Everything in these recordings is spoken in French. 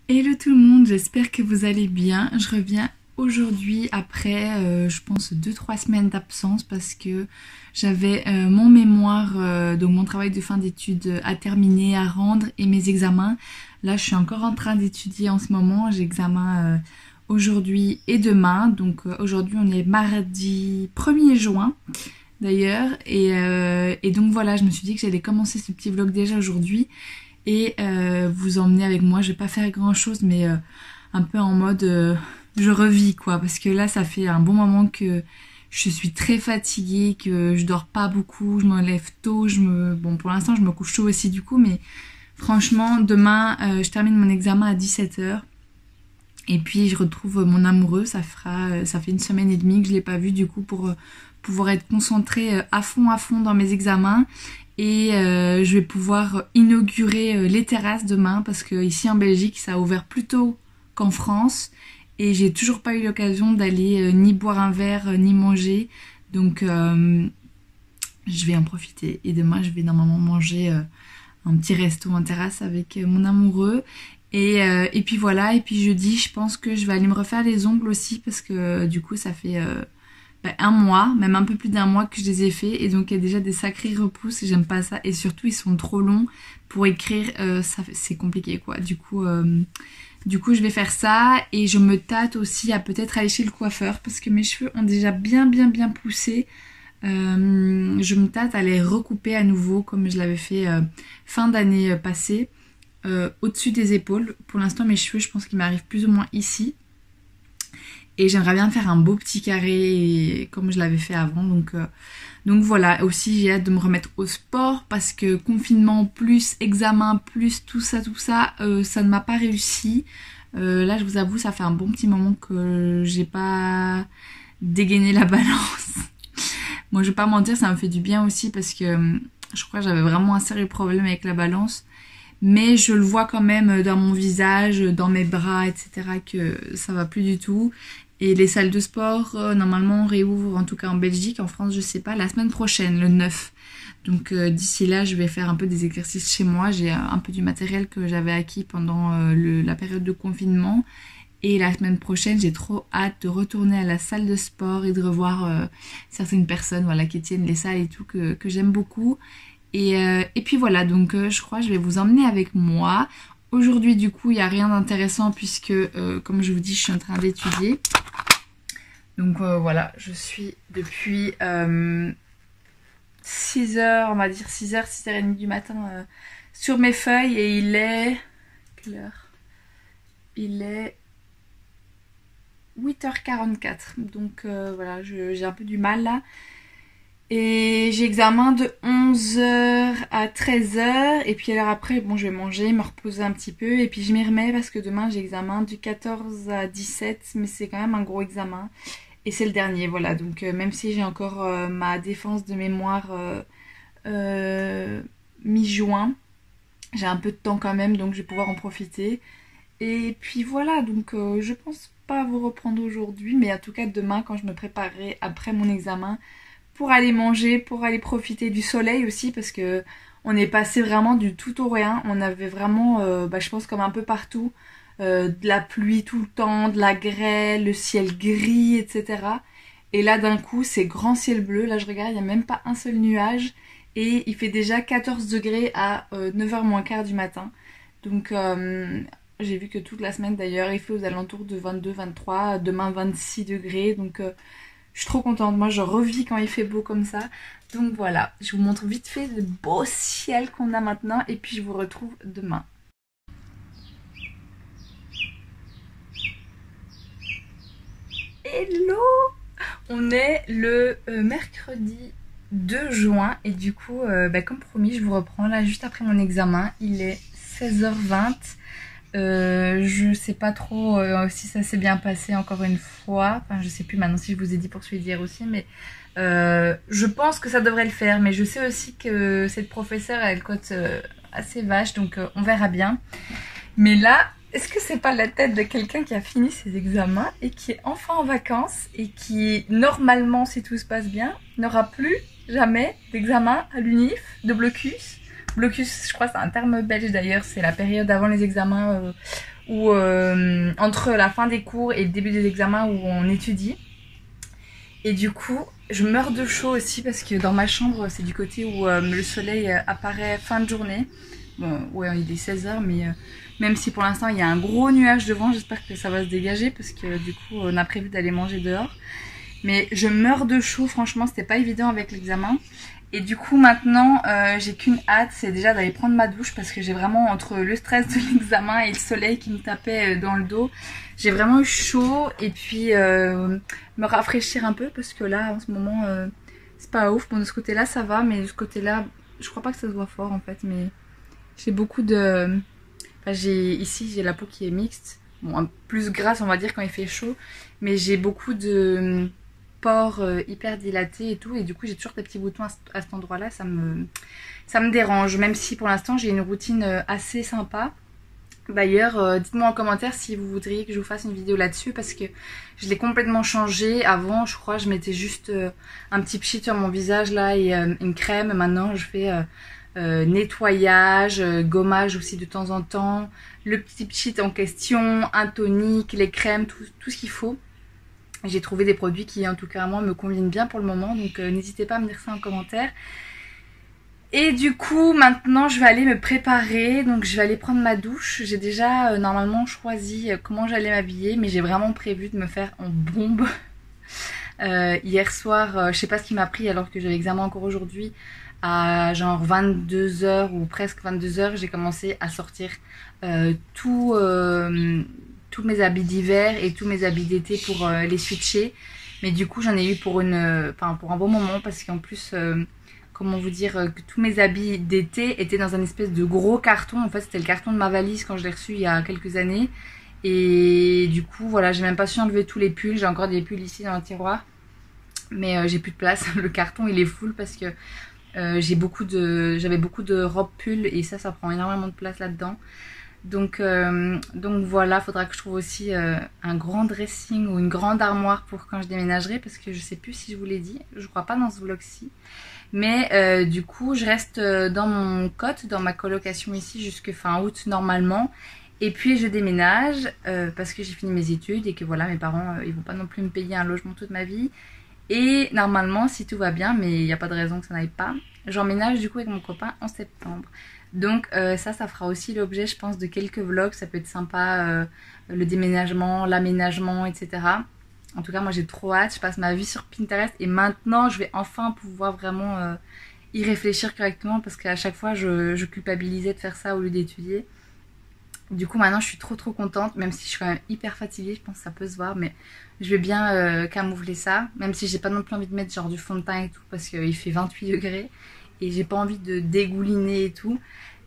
Hello tout le monde, j'espère que vous allez bien. Je reviens aujourd'hui après, je pense, 2-3 semaines d'absence parce que j'avais mon mémoire, donc mon travail de fin d'études à terminer, à rendre et mes examens. Là, je suis encore en train d'étudier en ce moment. J'ai examen aujourd'hui et demain. Donc aujourd'hui, on est mardi 1er juin d'ailleurs. Et donc voilà, je me suis dit que j'allais commencer ce petit vlog déjà aujourd'hui et vous emmener avec moi. Je vais pas faire grand chose, mais un peu en mode je revis quoi, parce que là ça fait un bon moment que je suis très fatiguée, que je dors pas beaucoup, je me lève tôt, bon pour l'instant je me couche tôt aussi du coup, mais franchement demain je termine mon examen à 17h et puis je retrouve mon amoureux. Ça fait une semaine et demie que je l'ai pas vu du coup, pour pouvoir être concentrée à fond dans mes examens. Et je vais pouvoir inaugurer les terrasses demain parce que ici en Belgique ça a ouvert plus tôt qu'en France et j'ai toujours pas eu l'occasion d'aller ni boire un verre ni manger, donc je vais en profiter et demain je vais normalement manger un petit resto en terrasse avec mon amoureux et puis voilà. Et puis jeudi je pense que je vais aller me refaire les ongles aussi parce que du coup ça fait un mois, même un peu plus d'un mois que je les ai fait, et donc il y a déjà des sacrés repousses et j'aime pas ça, et surtout ils sont trop longs pour écrire, c'est compliqué quoi. Du coup je vais faire ça et je me tâte aussi à peut-être aller chez le coiffeur parce que mes cheveux ont déjà bien poussé. Je me tâte à les recouper à nouveau comme je l'avais fait fin d'année passée, au-dessus des épaules. Pour l'instant mes cheveux, je pense qu'ils m'arrivent plus ou moins ici. Et j'aimerais bien faire un beau petit carré comme je l'avais fait avant. Donc voilà, aussi j'ai hâte de me remettre au sport parce que confinement plus examen plus tout ça, ça ne m'a pas réussi. Là je vous avoue, ça fait un bon petit moment que j'ai pas dégainé la balance. Moi je vais pas mentir, ça me fait du bien aussi parce que je crois que j'avais vraiment un sérieux problème avec la balance. Mais je le vois quand même dans mon visage, dans mes bras, etc. que ça va plus du tout. Et les salles de sport, normalement, réouvrent, en tout cas en Belgique. En France, je sais pas, la semaine prochaine, le 9. Donc d'ici là, je vais faire un peu des exercices chez moi. J'ai un peu du matériel que j'avais acquis pendant la période de confinement. Et la semaine prochaine, j'ai trop hâte de retourner à la salle de sport et de revoir certaines personnes, voilà, qui tiennent les salles et tout, que j'aime beaucoup. Et puis voilà, donc je crois que je vais vous emmener avec moi. Aujourd'hui du coup il n'y a rien d'intéressant puisque comme je vous dis je suis en train d'étudier. Donc voilà, je suis depuis 6h, on va dire 6h, 6h30 du matin sur mes feuilles et il est... Quelle heure? Il est 8h44. Donc voilà, j'ai un peu du mal là. Et j'ai examen de 11h à 13h. Et puis alors après, bon, je vais manger, me reposer un petit peu. Et puis je m'y remets parce que demain j'ai examen du 14 à 17. Mais c'est quand même un gros examen. Et c'est le dernier, voilà. Donc même si j'ai encore ma défense de mémoire mi-juin, j'ai un peu de temps quand même. Donc je vais pouvoir en profiter. Et puis voilà, donc je pense pas vous reprendre aujourd'hui. Mais en tout cas demain, quand je me préparerai après mon examen, pour aller manger, pour aller profiter du soleil aussi, parce que on est passé vraiment du tout au rien. On avait vraiment, je pense comme un peu partout, de la pluie tout le temps, de la grêle, le ciel gris, etc. Et là d'un coup c'est grand ciel bleu. Là je regarde, il n'y a même pas un seul nuage et il fait déjà 14 degrés à 9h moins quart du matin. Donc j'ai vu que toute la semaine d'ailleurs il fait aux alentours de 22-23, demain 26 degrés. Donc je suis trop contente, moi je revis quand il fait beau comme ça. Donc voilà, je vous montre vite fait le beau ciel qu'on a maintenant et puis je vous retrouve demain. Hello! On est le mercredi 2 juin et du coup, comme promis, je vous reprends là juste après mon examen. Il est 16h20. Je sais pas trop si ça s'est bien passé encore une fois. Enfin, je sais plus maintenant si je vous ai dit pour celui d'hier aussi, mais je pense que ça devrait le faire. Mais je sais aussi que cette professeure a le cote assez vache, donc on verra bien. Mais là, est-ce que c'est pas la tête de quelqu'un qui a fini ses examens et qui est enfin en vacances et qui, normalement, si tout se passe bien, n'aura plus jamais d'examen à l'UNIF, de blocus? Blocus, je crois c'est un terme belge d'ailleurs, c'est la période avant les examens où, entre la fin des cours et le début des examens où on étudie. Et du coup, je meurs de chaud aussi parce que dans ma chambre, c'est du côté où le soleil apparaît fin de journée. Bon, ouais, il est 16h, mais même si pour l'instant il y a un gros nuage devant, j'espère que ça va se dégager parce que du coup, on a prévu d'aller manger dehors. Mais je meurs de chaud, franchement, c'était pas évident avec l'examen. Et du coup, maintenant, j'ai qu'une hâte, c'est déjà d'aller prendre ma douche parce que j'ai vraiment, entre le stress de l'examen et le soleil qui me tapait dans le dos, j'ai vraiment eu chaud. Et puis, me rafraîchir un peu parce que là, en ce moment, c'est pas ouf. Bon, de ce côté-là, ça va, mais de ce côté-là, je crois pas que ça se voit fort en fait. Mais j'ai beaucoup de... Enfin, ici, j'ai la peau qui est mixte. Bon, plus grasse, on va dire, quand il fait chaud. Mais j'ai beaucoup de... pores hyper dilatés et tout, et du coup j'ai toujours des petits boutons à cet endroit là, ça me dérange, même si pour l'instant j'ai une routine assez sympa. D'ailleurs dites-moi en commentaire si vous voudriez que je vous fasse une vidéo là-dessus parce que je l'ai complètement changé. Avant je crois je mettais juste un petit pchit sur mon visage là et une crème. Maintenant je fais nettoyage, gommage aussi de temps en temps, le petit pchit en question, un tonique, les crèmes, tout ce qu'il faut. J'ai trouvé des produits qui en tout cas moi me conviennent bien pour le moment, donc n'hésitez pas à me dire ça en commentaire. Et du coup maintenant je vais aller me préparer, donc je vais aller prendre ma douche. J'ai déjà normalement choisi comment j'allais m'habiller, mais j'ai vraiment prévu de me faire en bombe. Hier soir, je sais pas ce qui m'a pris alors que j'ai l'examen encore aujourd'hui, à genre 22h ou presque 22h, j'ai commencé à sortir tous mes habits d'hiver et tous mes habits d'été pour les switcher. Mais du coup j'en ai eu pour pour un bon moment parce qu'en plus comment vous dire que tous mes habits d'été étaient dans un espèce de gros carton. En fait c'était le carton de ma valise quand je l'ai reçu il y a quelques années. Et du coup voilà, j'ai même pas su enlever tous les pulls. J'ai encore des pulls ici dans le tiroir. Mais j'ai plus de place. Le carton il est full parce que j'avais beaucoup de robes pulls et ça prend énormément de place là-dedans. Donc voilà, faudra que je trouve aussi un grand dressing ou une grande armoire pour quand je déménagerai parce que je sais plus si je vous l'ai dit, je crois pas dans ce vlog-ci. Mais du coup je reste dans mon cote, dans ma colocation ici jusque fin août normalement. Et puis je déménage parce que j'ai fini mes études et que voilà, mes parents ils vont pas non plus me payer un logement toute ma vie. Et normalement si tout va bien, mais il n'y a pas de raison que ça n'aille pas, j'emménage du coup avec mon copain en septembre. Donc ça fera aussi l'objet je pense de quelques vlogs, ça peut être sympa, le déménagement, l'aménagement, etc. En tout cas moi j'ai trop hâte, je passe ma vie sur Pinterest et maintenant je vais enfin pouvoir vraiment y réfléchir correctement parce qu'à chaque fois je culpabilisais de faire ça au lieu d'étudier. Du coup maintenant je suis trop contente, même si je suis quand même hyper fatiguée, je pense que ça peut se voir, mais je vais bien camoufler ça, même si j'ai pas non plus envie de mettre genre du fond de teint et tout parce qu'il fait 28 degrés. Et j'ai pas envie de dégouliner et tout.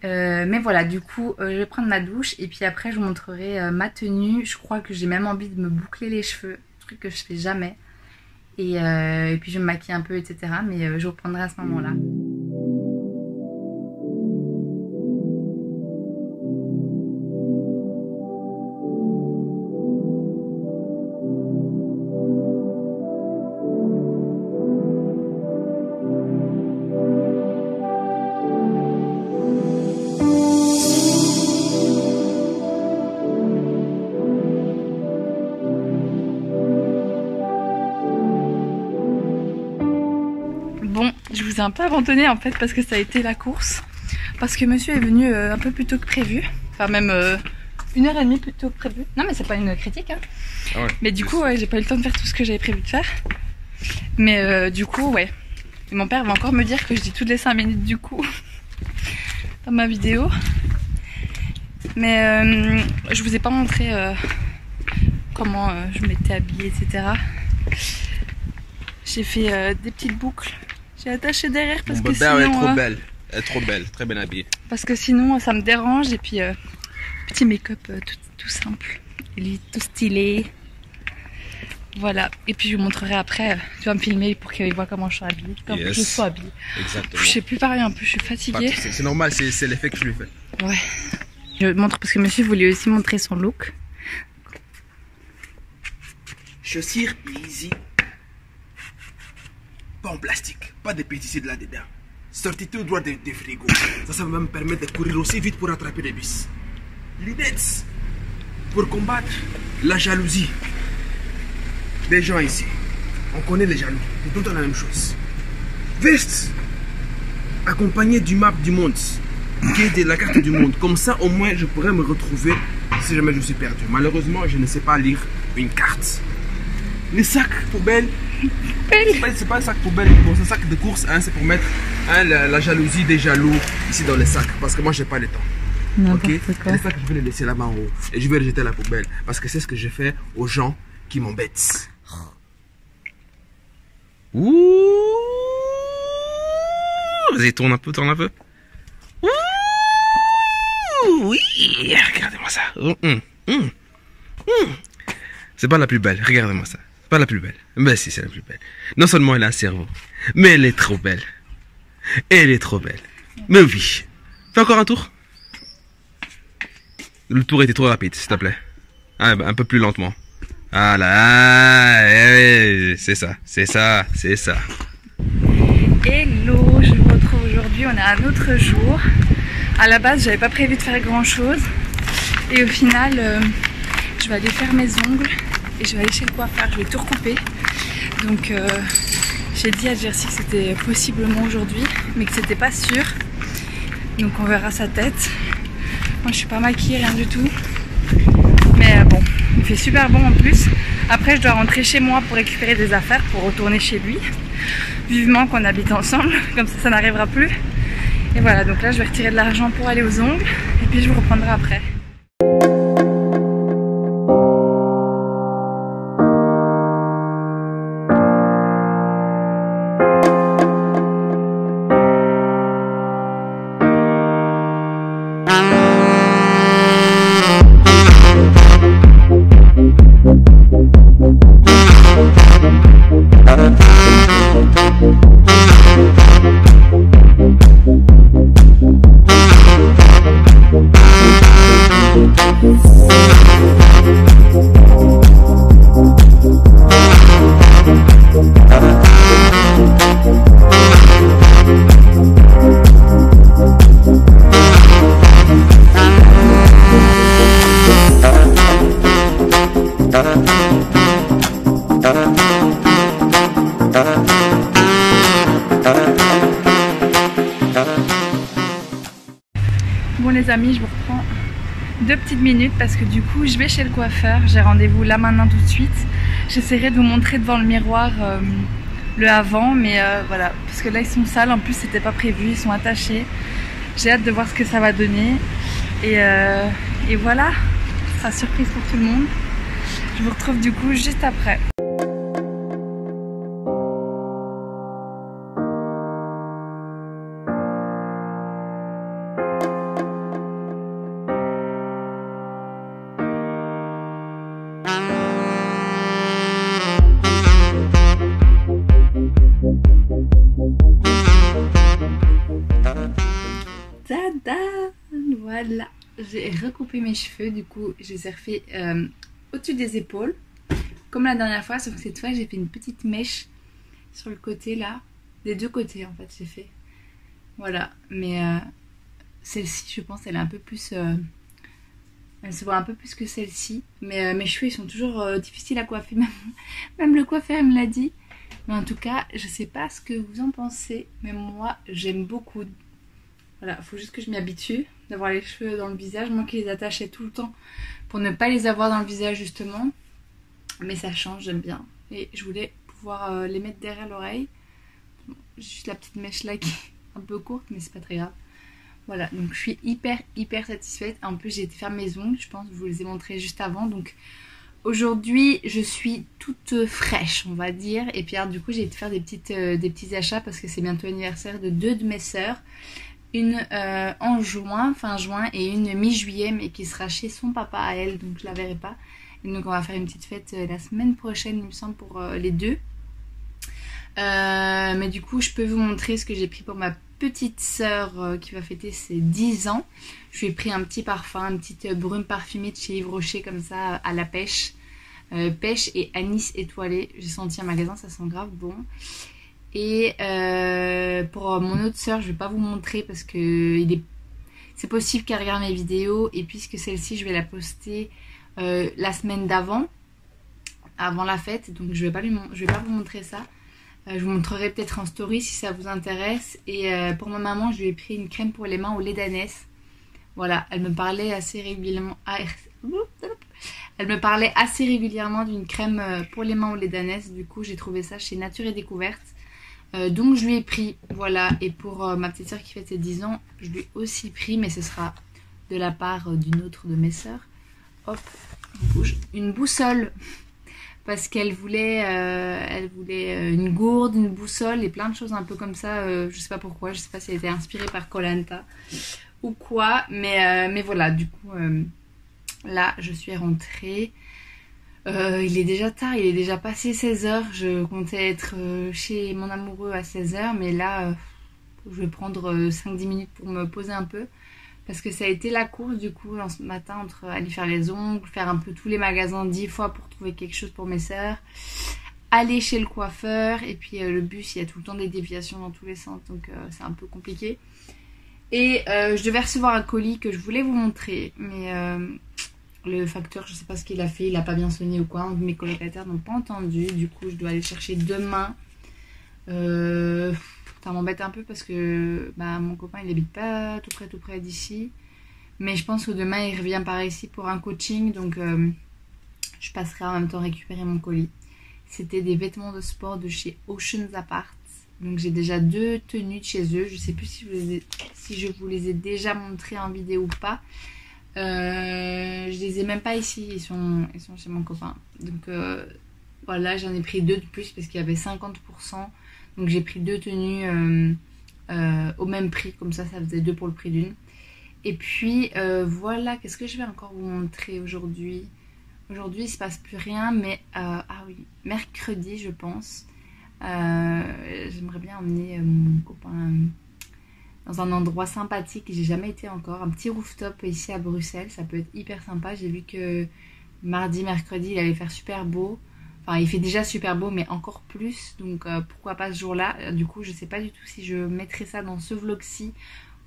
Mais voilà, du coup, je vais prendre ma douche et puis après je vous montrerai ma tenue. Je crois que j'ai même envie de me boucler les cheveux, truc que je fais jamais. Et puis je me maquille un peu, etc. Mais je reprendrai à ce moment-là. Bon, je vous ai un peu abandonné en fait parce que ça a été la course. Parce que monsieur est venu un peu plus tôt que prévu. Enfin même 1h30 plus tôt que prévu. Non mais c'est pas une critique hein. Ah ouais, mais du coup ouais, j'ai pas eu le temps de faire tout ce que j'avais prévu de faire. Mais du coup ouais. Et mon père va encore me dire que je dis toutes les 5 minutes du coup dans ma vidéo. Mais je vous ai pas montré comment je m'étais habillée, etc. J'ai fait des petites boucles. J'ai attaché derrière parce que sinon... Elle est trop belle. Elle est trop belle, très bien habillée. Parce que sinon ça me dérange et puis petit make-up tout simple. Et tout stylé. Voilà. Et puis je vous montrerai après. Tu vas me filmer pour qu'il voit comment je suis habillée. Pour que je sois habillée. Exactement. Je sais plus parler un peu, je suis fatiguée. C'est normal, c'est l'effet que je lui fais. Ouais. Je montre parce que monsieur voulait aussi montrer son look. Chaussures easy. Pas en plastique, pas de pesticides là-dedans. Sorti tout droit des frigos. Ça va me permettre de courir aussi vite pour attraper les bus. Lunettes. pour combattre la jalousie des gens ici. On connaît les jaloux, c'est tout le temps la même chose. Veste accompagné du map du monde, qui est de la carte du monde. Comme ça, au moins, je pourrais me retrouver si jamais je suis perdu. Malheureusement, je ne sais pas lire une carte. Les sacs poubelles, c'est pas un sac poubelle, bon, c'est un sac de course, hein, c'est pour mettre la jalousie des jaloux ici dans les sacs, parce que moi, j'ai pas le temps. Ok, les sacs, je vais les laisser là-bas en haut et je vais les jeter à la poubelle, parce que c'est ce que je fais aux gens qui m'embêtent. Ouh, vas-y, tourne un peu, tourne un peu. Ouh, oui, regardez-moi ça. C'est pas la plus belle, regardez-moi ça. C'est pas la plus belle. Mais si, c'est la plus belle. Non seulement elle a un cerveau, mais elle est trop belle. Elle est trop belle. Mais oui. Fais encore un tour. Le tour était trop rapide, s'il te plaît. Ah, bah, un peu plus lentement. Ah là, c'est ça, c'est ça, c'est ça. Hello, je vous retrouve aujourd'hui, on a un autre jour. À la base, j'avais pas prévu de faire grand chose. Et au final, je vais aller faire mes ongles et je vais aller chez le coiffeur, je vais tout recouper. Donc j'ai dit à Jersey que c'était possiblement aujourd'hui, mais que c'était pas sûr. Donc on verra sa tête. Moi je suis pas maquillée, rien du tout. Mais bon, il fait super bon en plus. Après je dois rentrer chez moi pour récupérer des affaires pour retourner chez lui. Vivement qu'on habite ensemble, comme ça n'arrivera plus. Et voilà, donc là je vais retirer de l'argent pour aller aux ongles et puis je vous reprendrai après. Bon les amis, je vous reprends 2 petites minutes parce que du coup je vais chez le coiffeur, j'ai rendez-vous là maintenant tout de suite. J'essaierai de vous montrer devant le miroir le avant, mais voilà, parce que là ils sont sales, en plus c'était pas prévu, ils sont attachés. J'ai hâte de voir ce que ça va donner et voilà, ce sera surprise pour tout le monde. Je vous retrouve du coup juste après. Tada! Voilà, j'ai recoupé mes cheveux, du coup je les ai refaits au-dessus des épaules, comme la dernière fois, sauf que cette fois j'ai fait une petite mèche sur le côté là, des deux côtés en fait j'ai fait. Voilà, mais celle-ci je pense elle est un peu plus... elle se voit un peu plus que celle-ci, mais mes cheveux ils sont toujours difficiles à coiffer, même le coiffeur me l'a dit. Mais en tout cas, je sais pas ce que vous en pensez, mais moi j'aime beaucoup. Voilà, faut juste que je m'y habitue d'avoir les cheveux dans le visage, moi qui les attachais tout le temps pour ne pas les avoir dans le visage justement. Mais ça change, j'aime bien. Et je voulais pouvoir les mettre derrière l'oreille. Bon, juste la petite mèche là qui est un peu courte, mais c'est pas très grave. Voilà, donc je suis hyper satisfaite. En plus j'ai été faire mes ongles, je pense que je vous les ai montrés juste avant. Donc aujourd'hui je suis toute fraîche on va dire. Et puis alors, du coup j'ai été faire des petits achats parce que c'est bientôt l'anniversaire de 2 de mes sœurs. Une en juin, fin juin, et une mi-juillet, mais qui sera chez son papa à elle, donc je la verrai pas. Et donc on va faire une petite fête la semaine prochaine, il me semble, pour les deux. Mais du coup je peux vous montrer ce que j'ai pris pour ma petite sœur qui va fêter ses 10 ans. Je lui ai pris un petit parfum, une petite brume parfumée de chez Yves Rocher comme ça à la pêche. Pêche et anis étoilé. J'ai senti un magasin, ça sent grave bon. Et pour mon autre sœur, je vais pas vous montrer parce que c'est possible qu'elle regarde mes vidéos. Et puisque celle-ci, je vais la poster la semaine d'avant, avant la fête. Donc je vais pas vous montrer ça. Je vous montrerai peut-être en story si ça vous intéresse. Et pour ma maman, je lui ai pris une crème pour les mains au lait d'ânesse. Voilà, elle me parlait assez régulièrement. Elle me parlait assez régulièrement d'une crème pour les mains au lait d'ânesse. Du coup, j'ai trouvé ça chez Nature et Découverte. Donc je lui ai pris, voilà. Et pour ma petite soeur qui fête ses 10 ans, je lui ai aussi pris, mais ce sera de la part d'une autre de mes sœurs. Hop, une boussole. Parce qu'elle voulait, une gourde, une boussole et plein de choses un peu comme ça. Je sais pas pourquoi, je sais pas si elle était inspirée par Koh Lanta ou quoi. Mais voilà, du coup, là, je suis rentrée. Il est déjà tard, il est déjà passé 16h. Je comptais être chez mon amoureux à 16h. Mais là, je vais prendre 5-10 minutes pour me poser un peu. Parce que ça a été la course du coup ce matin entre aller faire les ongles, faire un peu tous les magasins 10 fois pour trouver quelque chose pour mes sœurs, aller chez le coiffeur et puis le bus il y a tout le temps des déviations dans tous les sens donc c'est un peu compliqué. Et je devais recevoir un colis que je voulais vous montrer mais le facteur je sais pas ce qu'il a fait, il a pas bien sonné ou quoi, mes colocataires n'ont pas entendu, du coup je dois aller le chercher demain. Ça m'embête un peu parce que mon copain il habite pas tout près d'ici. Mais je pense que demain il revient par ici pour un coaching. Donc je passerai en même temps récupérer mon colis. C'était des vêtements de sport de chez Oceans Apart. Donc j'ai déjà 2 tenues de chez eux. Je sais plus si je vous les ai déjà montrées en vidéo ou pas. Je les ai même pas ici. Ils sont chez mon copain. Donc voilà, j'en ai pris 2 de plus parce qu'il y avait 50%. Donc j'ai pris 2 tenues au même prix, comme ça faisait 2 pour le prix d'une. Et puis voilà, qu'est-ce que je vais encore vous montrer aujourd'hui? Aujourd'hui il se passe plus rien, mais ah oui, mercredi je pense. J'aimerais bien emmener mon copain dans un endroit sympathique, j'ai jamais été encore, un petit rooftop ici à Bruxelles, ça peut être hyper sympa. J'ai vu que mardi, mercredi il allait faire super beau. Enfin, il fait déjà super beau, mais encore plus. Donc, pourquoi pas ce jour-là. Du coup, je sais pas du tout si je mettrai ça dans ce vlog-ci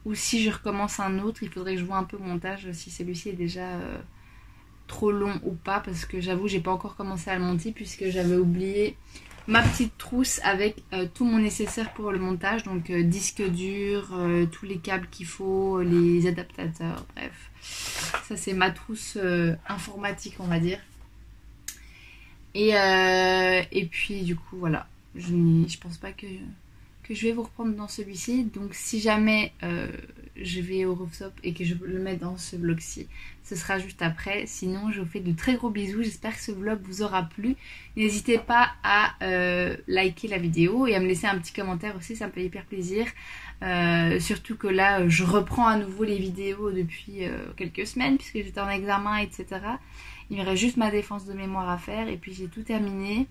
ou si je recommence un autre. Il faudrait que je vois un peu le montage, si celui-ci est déjà trop long ou pas. Parce que j'avoue, j'ai pas encore commencé à le monter puisque j'avais oublié ma petite trousse avec tout mon nécessaire pour le montage. Donc, disque dur, tous les câbles qu'il faut, les adaptateurs, bref. Ça, c'est ma trousse informatique, on va dire. Et puis du coup voilà, je pense pas que je vais vous reprendre dans celui-ci. Donc si jamais je vais au rooftop et que je le mets dans ce vlog-ci, ce sera juste après. Sinon je vous fais de très gros bisous, j'espère que ce vlog vous aura plu. N'hésitez pas à liker la vidéo et à me laisser un petit commentaire aussi, ça me fait hyper plaisir. Surtout que là je reprends à nouveau les vidéos depuis quelques semaines puisque j'étais en examen, etc. Il me reste juste ma défense de mémoire à faire et puis j'ai tout terminé.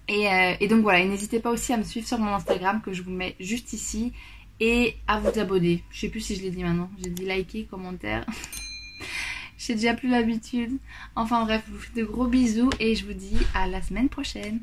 Et donc voilà, n'hésitez pas aussi à me suivre sur mon Instagram que je vous mets juste ici et à vous abonner. Je sais plus si je l'ai dit maintenant, j'ai dit liker, commentaire. J'ai déjà plus l'habitude. Enfin bref, je vous fais de gros bisous et je vous dis à la semaine prochaine.